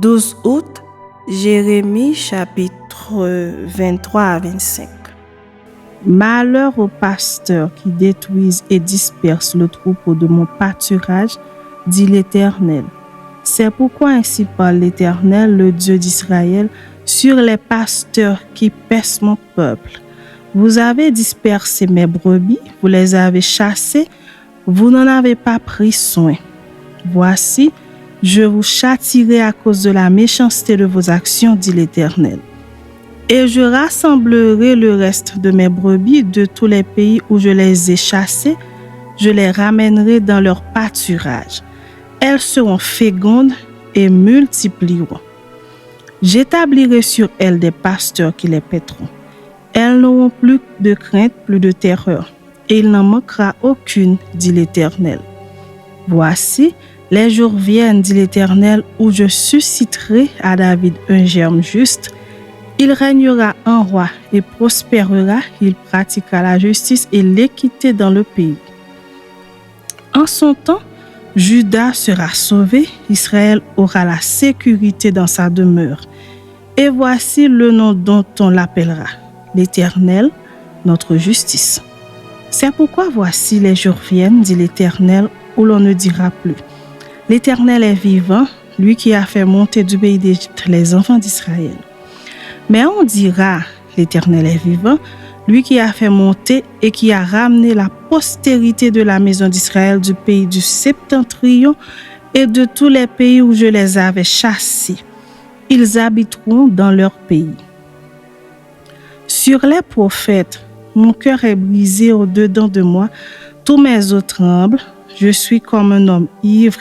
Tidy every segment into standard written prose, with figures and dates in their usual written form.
12 août, Jérémie chapitre 23 à 25. Malheur aux pasteurs qui détruisent et dispersent le troupeau de mon pâturage, dit l'Éternel. C'est pourquoi ainsi parle l'Éternel, le Dieu d'Israël, sur les pasteurs qui paissent mon peuple. Vous avez dispersé mes brebis, vous les avez chassées, vous n'en avez pas pris soin. Voici, je vous châtierai à cause de la méchanceté de vos actions, dit l'Éternel. Et je rassemblerai le reste de mes brebis de tous les pays où je les ai chassées, je les ramènerai dans leur pâturage. Elles seront fécondes et multiplieront. J'établirai sur elles des pasteurs qui les paîtront. Elles n'auront plus de crainte, plus de terreur, et il n'en manquera aucune, dit l'Éternel. Voici, les jours viennent, dit l'Éternel, où je susciterai à David un germe juste. Il régnera en roi et prospérera, il pratiquera la justice et l'équité dans le pays. En son temps, Juda sera sauvé, Israël aura la sécurité dans sa demeure. Et voici le nom dont on l'appellera, l'Éternel, notre justice. C'est pourquoi voici les jours viennent, dit l'Éternel, où l'on ne dira plus: l'Éternel est vivant, lui qui a fait monter du pays d'Égypte les enfants d'Israël. Mais on dira: l'Éternel est vivant, lui qui a fait monter et qui a ramené la postérité de la maison d'Israël du pays du septentrion et de tous les pays où je les avais chassés. Ils habiteront dans leur pays. Sur les prophètes, mon cœur est brisé au-dedans de moi, tous mes os tremblent. Je suis comme un homme ivre,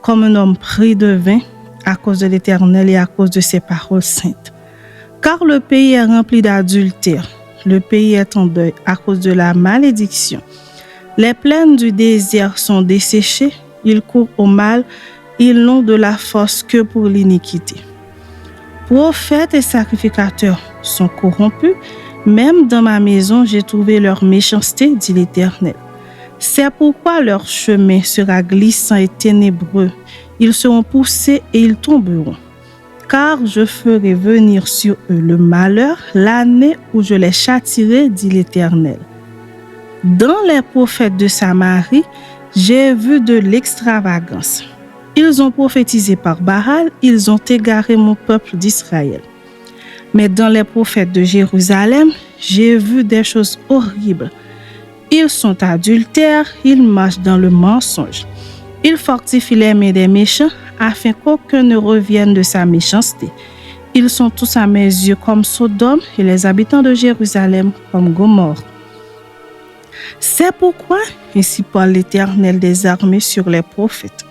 comme un homme pris de vin, à cause de l'Éternel et à cause de ses paroles saintes. Car le pays est rempli d'adultère, le pays est en deuil à cause de la malédiction. Les plaines du désert sont desséchées, ils courent au mal, ils n'ont de la force que pour l'iniquité. Prophètes et sacrificateurs sont corrompus, même dans ma maison j'ai trouvé leur méchanceté, dit l'Éternel. C'est pourquoi leur chemin sera glissant et ténébreux. Ils seront poussés et ils tomberont. Car je ferai venir sur eux le malheur, l'année où je les châtierai, dit l'Éternel. Dans les prophètes de Samarie, j'ai vu de l'extravagance. Ils ont prophétisé par Baal, ils ont égaré mon peuple d'Israël. Mais dans les prophètes de Jérusalem, j'ai vu des choses horribles. Ils sont adultères, ils marchent dans le mensonge. Ils fortifient les mains des méchants afin qu'aucun ne revienne de sa méchanceté. Ils sont tous à mes yeux comme Sodome et les habitants de Jérusalem comme Gomorrhe. C'est pourquoi, ainsi parle l'Éternel des armées sur les prophètes.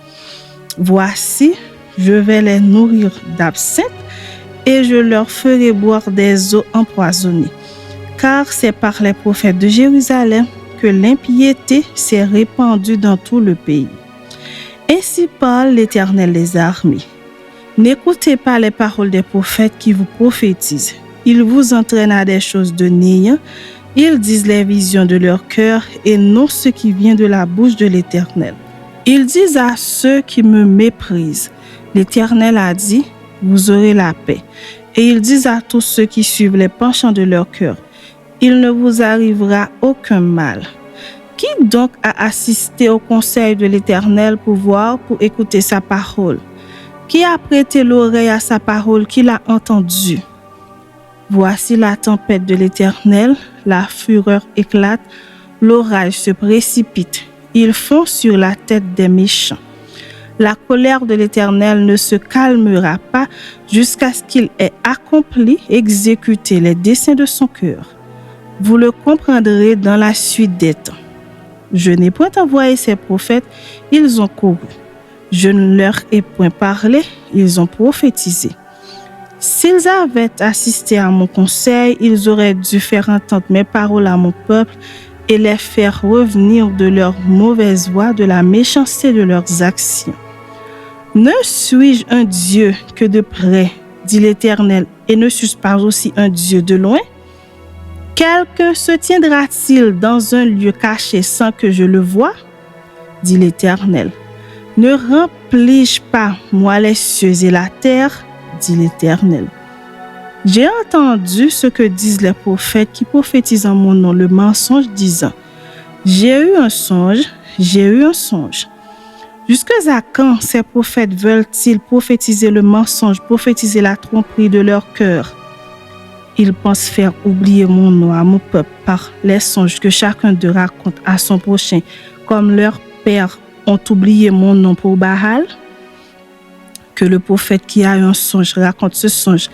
Voici, je vais les nourrir d'absinthe et je leur ferai boire des eaux empoisonnées. Car c'est par les prophètes de Jérusalem que l'impiété s'est répandue dans tout le pays. Ainsi parle l'Éternel des armées. N'écoutez pas les paroles des prophètes qui vous prophétisent. Ils vous entraînent à des choses de néant. Ils disent les visions de leur cœur et non ce qui vient de la bouche de l'Éternel. Ils disent à ceux qui me méprisent: l'Éternel a dit, vous aurez la paix. Et ils disent à tous ceux qui suivent les penchants de leur cœur: il ne vous arrivera aucun mal. Qui donc a assisté au conseil de l'Éternel pour écouter sa parole? Qui a prêté l'oreille à sa parole, qui l'a entendue? Voici la tempête de l'Éternel, la fureur éclate, l'orage se précipite. Ils font sur la tête des méchants. La colère de l'Éternel ne se calmera pas jusqu'à ce qu'il ait accompli, exécuté les desseins de son cœur. Vous le comprendrez dans la suite des temps. Je n'ai point envoyé ces prophètes, ils ont couru. Je ne leur ai point parlé, ils ont prophétisé. S'ils avaient assisté à mon conseil, ils auraient dû faire entendre mes paroles à mon peuple et les faire revenir de leur mauvaise voie, de la méchanceté de leurs actions. Ne suis-je un Dieu que de près, dit l'Éternel, et ne suis-je pas aussi un Dieu de loin? Quelqu'un se tiendra-t-il dans un lieu caché sans que je le voie? Dit l'Éternel. Ne remplis-je pas, moi, les cieux et la terre? dit l'Éternel. J'ai entendu ce que disent les prophètes qui prophétisent en mon nom le mensonge, disant: J'ai eu un songe, j'ai eu un songe. Jusqu'à quand ces prophètes veulent-ils prophétiser le mensonge, prophétiser la tromperie de leur cœur? Ils pensent faire oublier mon nom à mon peuple par les songes que chacun d'eux raconte à son prochain, comme leurs pères ont oublié mon nom pour Baal. Que le prophète qui a eu un songe raconte ce songe,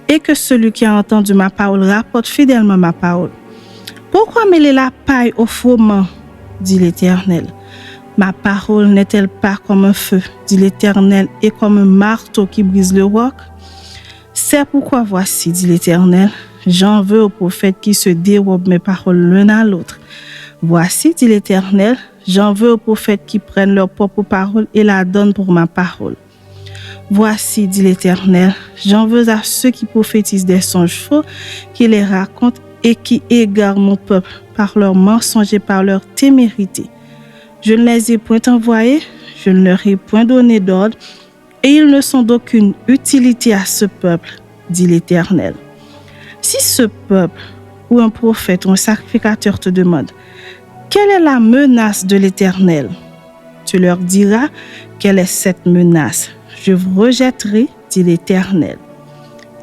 et que celui qui a entendu ma parole rapporte fidèlement ma parole. Pourquoi mêler la paille au froment, dit l'Éternel? Ma parole n'est-elle pas comme un feu, dit l'Éternel, et comme un marteau qui brise le roc? C'est pourquoi voici, dit l'Éternel, j'en veux aux prophètes qui se dérobent mes paroles l'un à l'autre. Voici, dit l'Éternel, j'en veux aux prophètes qui prennent leur propre parole et la donnent pour ma parole. Voici, dit l'Éternel, j'en veux à ceux qui prophétisent des songes faux, qui les racontent et qui égarent mon peuple par leurs mensonges et par leur témérité. Je ne les ai point envoyés, je ne leur ai point donné d'ordre, et ils ne sont d'aucune utilité à ce peuple, dit l'Éternel. Si ce peuple ou un prophète ou un sacrificateur te demande: quelle est la menace de l'Éternel? Tu leur diras: quelle est cette menace? Je vous rejetterai, dit l'Éternel.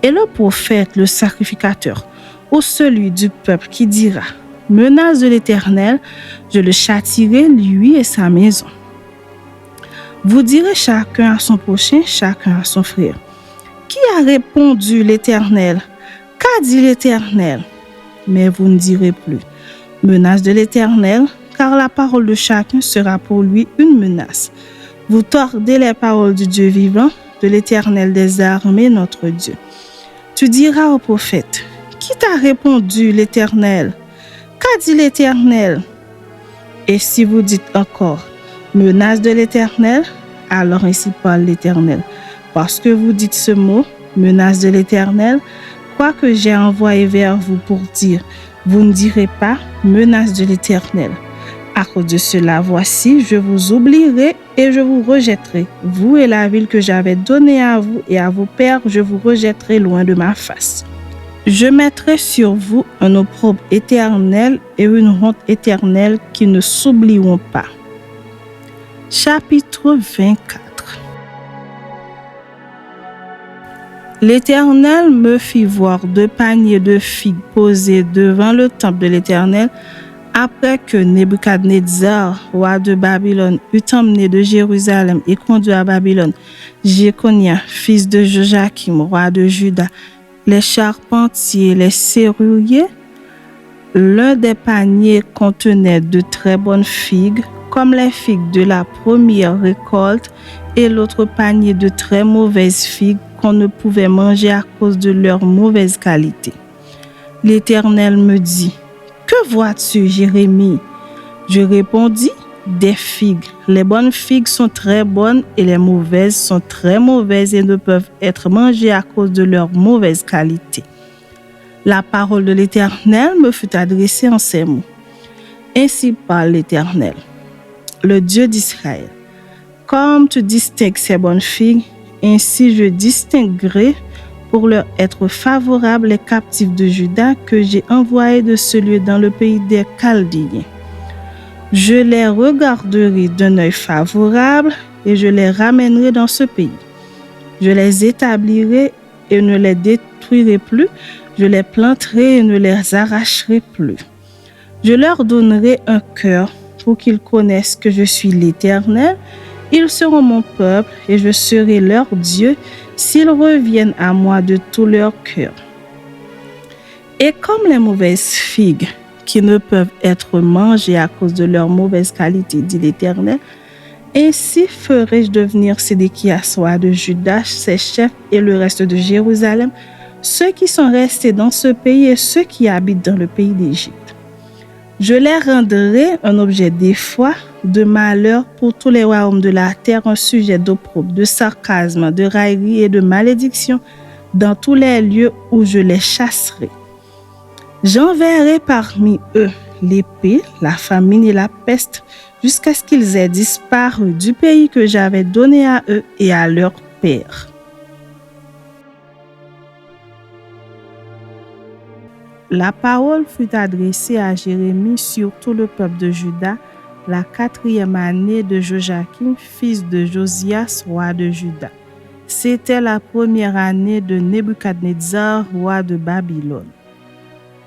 Et le prophète, le sacrificateur, ou celui du peuple qui dira: menace de l'Éternel, je le châtierai, lui et sa maison. Vous direz chacun à son prochain, chacun à son frère: qui a répondu l'Éternel? Qu'a dit l'Éternel? Mais vous ne direz plus: menace de l'Éternel, car la parole de chacun sera pour lui une menace. Vous tordez les paroles du Dieu vivant, de l'Éternel des armées, notre Dieu. Tu diras au prophète: qui t'a répondu l'Éternel? Qu'a dit l'Éternel? Et si vous dites encore: menace de l'Éternel, alors ainsi parle l'Éternel. Parce que vous dites ce mot, menace de l'Éternel, quoi que j'ai envoyé vers vous pour dire, vous ne direz pas menace de l'Éternel. À cause de cela, voici, je vous oublierai et je vous rejetterai. Vous et la ville que j'avais donnée à vous et à vos pères, je vous rejetterai loin de ma face. Je mettrai sur vous un opprobre éternel et une honte éternelle qui ne s'oublieront pas. Chapitre 24. L'Éternel me fit voir 2 paniers de figues posés devant le temple de l'Éternel, après que Nebuchadnezzar, roi de Babylone, eut emmené de Jérusalem et conduit à Babylone Jéconia, fils de Joachim, roi de Juda, les charpentiers, les serruriers. L'un des paniers contenait de très bonnes figues, comme les figues de la première récolte, et l'autre panier de très mauvaises figues qu'on ne pouvait manger à cause de leur mauvaise qualité. L'Éternel me dit: que vois-tu, Jérémie? Je répondis: des figues. Les bonnes figues sont très bonnes et les mauvaises sont très mauvaises et ne peuvent être mangées à cause de leur mauvaise qualité. La parole de l'Éternel me fut adressée en ces mots. Ainsi parle l'Éternel, le Dieu d'Israël. Comme tu distingues ces bonnes figues, ainsi je distinguerai pour leur être favorables les captifs de Juda que j'ai envoyés de ce lieu dans le pays des Chaldéens. Je les regarderai d'un œil favorable et je les ramènerai dans ce pays. Je les établirai et ne les détruirai plus, je les planterai et ne les arracherai plus. Je leur donnerai un cœur pour qu'ils connaissent que je suis l'Éternel. Ils seront mon peuple et je serai leur Dieu s'ils reviennent à moi de tout leur cœur. Et comme les mauvaises figues qui ne peuvent être mangées à cause de leur mauvaise qualité, dit l'Éternel, ainsi ferai-je devenir Sédéchias, roi de Juda, ses chefs et le reste de Jérusalem, ceux qui sont restés dans ce pays et ceux qui habitent dans le pays d'Égypte. Je les rendrai un objet d'effroi, de malheur pour tous les royaumes de la terre, un sujet d'opprobre, de sarcasme, de raillerie et de malédiction dans tous les lieux où je les chasserai. J'enverrai parmi eux l'épée, la famine et la peste, jusqu'à ce qu'ils aient disparu du pays que j'avais donné à eux et à leurs pères. La parole fut adressée à Jérémie sur tout le peuple de Juda la 4e année de Joachim, fils de Josias, roi de Juda. C'était la première année de Nebuchadnezzar, roi de Babylone.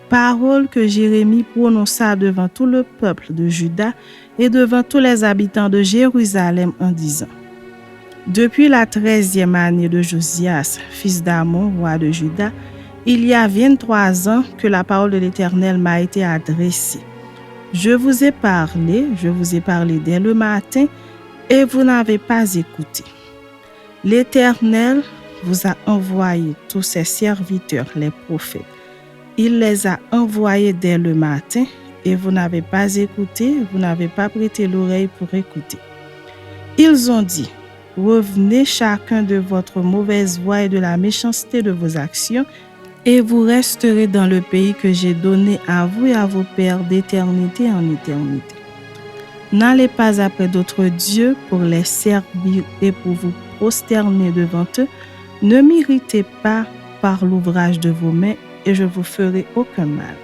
Parole que Jérémie prononça devant tout le peuple de Juda et devant tous les habitants de Jérusalem en disant: Depuis la 13e année de Josias, fils d'Amon, roi de Juda, il y a 23 ans que la parole de l'Éternel m'a été adressée. Je vous ai parlé dès le matin, et vous n'avez pas écouté. L'Éternel vous a envoyé tous ses serviteurs, les prophètes. Il les a envoyés dès le matin, et vous n'avez pas écouté, vous n'avez pas prêté l'oreille pour écouter. Ils ont dit: Revenez chacun de votre mauvaise voie et de la méchanceté de vos actions, et vous resterez dans le pays que j'ai donné à vous et à vos pères d'éternité en éternité. N'allez pas après d'autres dieux pour les servir et pour vous prosterner devant eux. Ne m'irritez pas par l'ouvrage de vos mains, et je vous ferai aucun mal.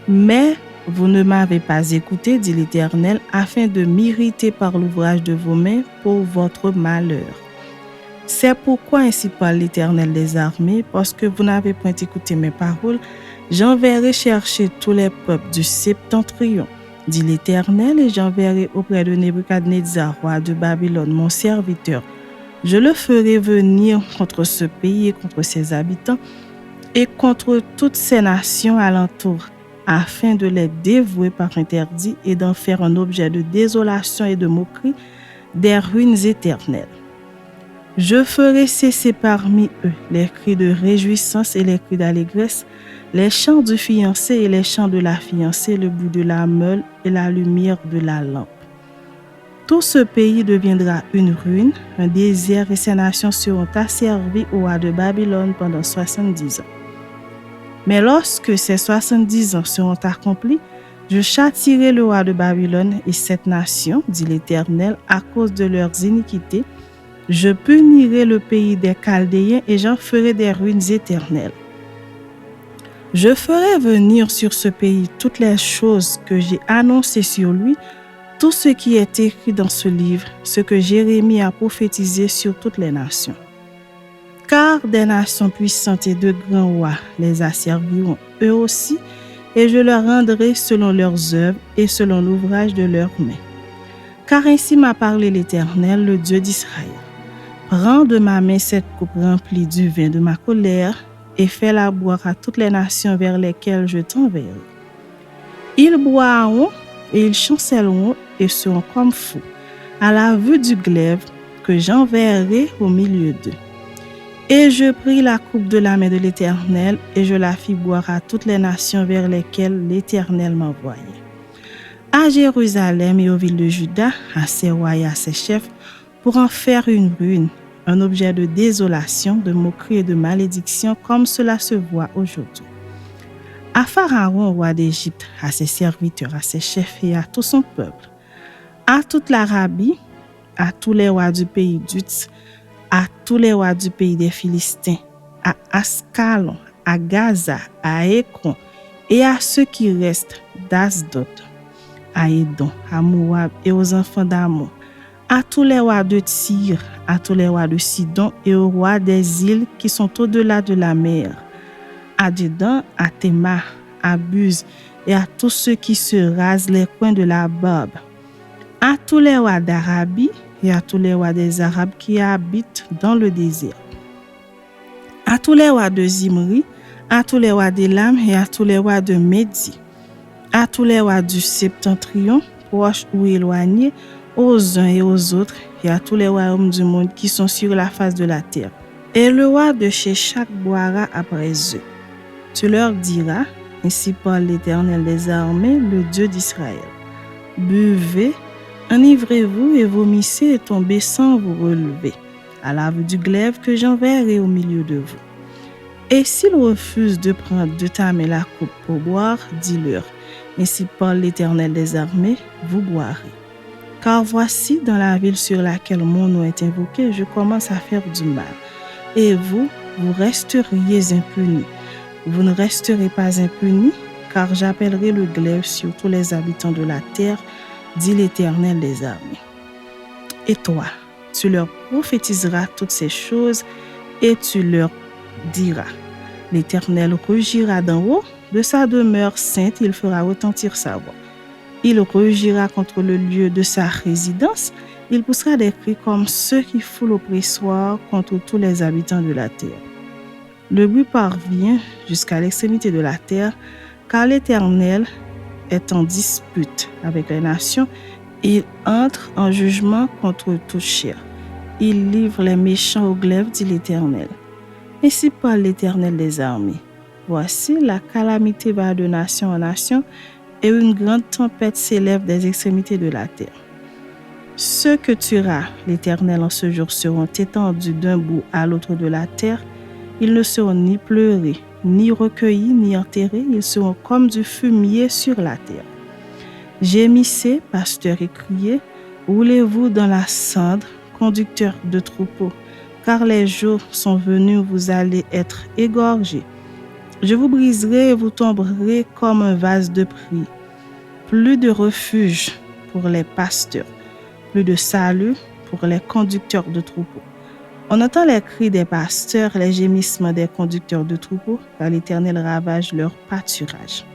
Mais vous ne m'avez pas écouté, dit l'Éternel, afin de m'irriter par l'ouvrage de vos mains pour votre malheur. C'est pourquoi ainsi parle l'Éternel des armées, parce que vous n'avez point écouté mes paroles, j'enverrai chercher tous les peuples du septentrion, dit l'Éternel, et j'enverrai auprès de Nebuchadnezzar, roi de Babylone, mon serviteur. Je le ferai venir contre ce pays et contre ses habitants, et contre toutes ces nations alentour, afin de les dévouer par interdit et d'en faire un objet de désolation et de moquerie, des ruines éternelles. Je ferai cesser parmi eux les cris de réjouissance et les cris d'allégresse, les chants du fiancé et les chants de la fiancée, le bruit de la meule et la lumière de la lampe. Tout ce pays deviendra une ruine, un désert, et ces nations seront asservies au roi de Babylone pendant 70 ans. Mais lorsque ces 70 ans seront accomplis, je châtierai le roi de Babylone et cette nation, dit l'Éternel, à cause de leurs iniquités. Je punirai le pays des Chaldéens et j'en ferai des ruines éternelles. Je ferai venir sur ce pays toutes les choses que j'ai annoncées sur lui, tout ce qui est écrit dans ce livre, ce que Jérémie a prophétisé sur toutes les nations. Car des nations puissantes et de grands rois les asserviront eux aussi, et je leur rendrai selon leurs œuvres et selon l'ouvrage de leurs mains. Car ainsi m'a parlé l'Éternel, le Dieu d'Israël. Prends de ma main cette coupe remplie du vin de ma colère et fais-la boire à toutes les nations vers lesquelles je t'enverrai. Ils boiront et ils chancelleront et seront comme fous à la vue du glaive que j'enverrai au milieu d'eux. Et je pris la coupe de la main de l'Éternel et je la fis boire à toutes les nations vers lesquelles l'Éternel m'envoyait. À Jérusalem et aux villes de Juda, à ses rois et à ses chefs, pour en faire une ruine, un objet de désolation, de moquerie et de malédiction, comme cela se voit aujourd'hui. À Pharaon, roi d'Égypte, à ses serviteurs, à ses chefs et à tout son peuple, à toute l'Arabie, à tous les rois du pays d'Uts, à tous les rois du pays des Philistins, à Ascalon, à Gaza, à Écron, et à ceux qui restent d'Asdod, à Édom, à Moab et aux enfants d'Ammon, à tous les rois de Tyr, à tous les rois de Sidon et aux rois des îles qui sont au-delà de la mer, à Dédan, à Théma, à Buz et à tous ceux qui se rasent les coins de la barbe, à tous les rois d'Arabie et à tous les rois des Arabes qui habitent dans le désert, à tous les rois de Zimri, à tous les rois d'Élam et à tous les rois de Médie, à tous les rois du septentrion, proches ou éloignés, aux uns et aux autres, et à tous les royaumes du monde qui sont sur la face de la terre. Et le roi de Sheshak boira après eux. Tu leur diras, ainsi parle l'Éternel des armées, le Dieu d'Israël. Buvez, enivrez-vous et vomissez et tombez sans vous relever, à la vue du glaive que j'enverrai au milieu de vous. Et s'ils refusent de prendre de ta main la coupe pour boire, dis-leur, ainsi parle l'Éternel des armées, vous boirez. Car voici, dans la ville sur laquelle mon nom est invoqué, je commence à faire du mal. Et vous, vous resteriez impunis. Vous ne resterez pas impunis, car j'appellerai le glaive sur tous les habitants de la terre, dit l'Éternel des armées. Et toi, tu leur prophétiseras toutes ces choses et tu leur diras, l'Éternel rugira d'en haut, de sa demeure sainte, il fera retentir sa voix. Il rugira contre le lieu de sa résidence, il poussera des cris comme ceux qui foulent l'oppressoir contre tous les habitants de la terre. Le bruit parvient jusqu'à l'extrémité de la terre, car l'Éternel est en dispute avec les nations. Il entre en jugement contre toute chair. Il livre les méchants au glaive, dit l'Éternel. Ainsi parle l'Éternel des armées. Voici, la calamité va de nation en nation, et une grande tempête s'élève des extrémités de la terre. Ceux que tuera l'Éternel en ce jour seront étendus d'un bout à l'autre de la terre. Ils ne seront ni pleurés, ni recueillis, ni enterrés. Ils seront comme du fumier sur la terre. Gémissez, pasteurs, et criez, roulez-vous dans la cendre, conducteurs de troupeaux, car les jours sont venus où vous allez être égorgés. Je vous briserai et vous tomberez comme un vase de prix. Plus de refuge pour les pasteurs, plus de salut pour les conducteurs de troupeaux. On entend les cris des pasteurs, les gémissements des conducteurs de troupeaux, car l'Éternel ravage leur pâturage.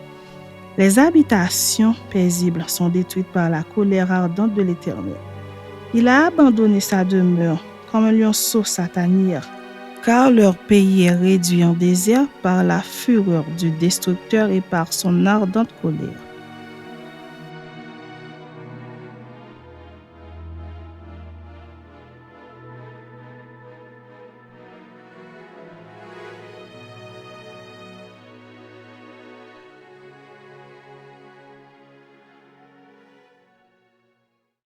Les habitations paisibles sont détruites par la colère ardente de l'Éternel. Il a abandonné sa demeure comme un lionceau sa tanière, car leur pays est réduit en désert par la fureur du destructeur et par son ardente colère.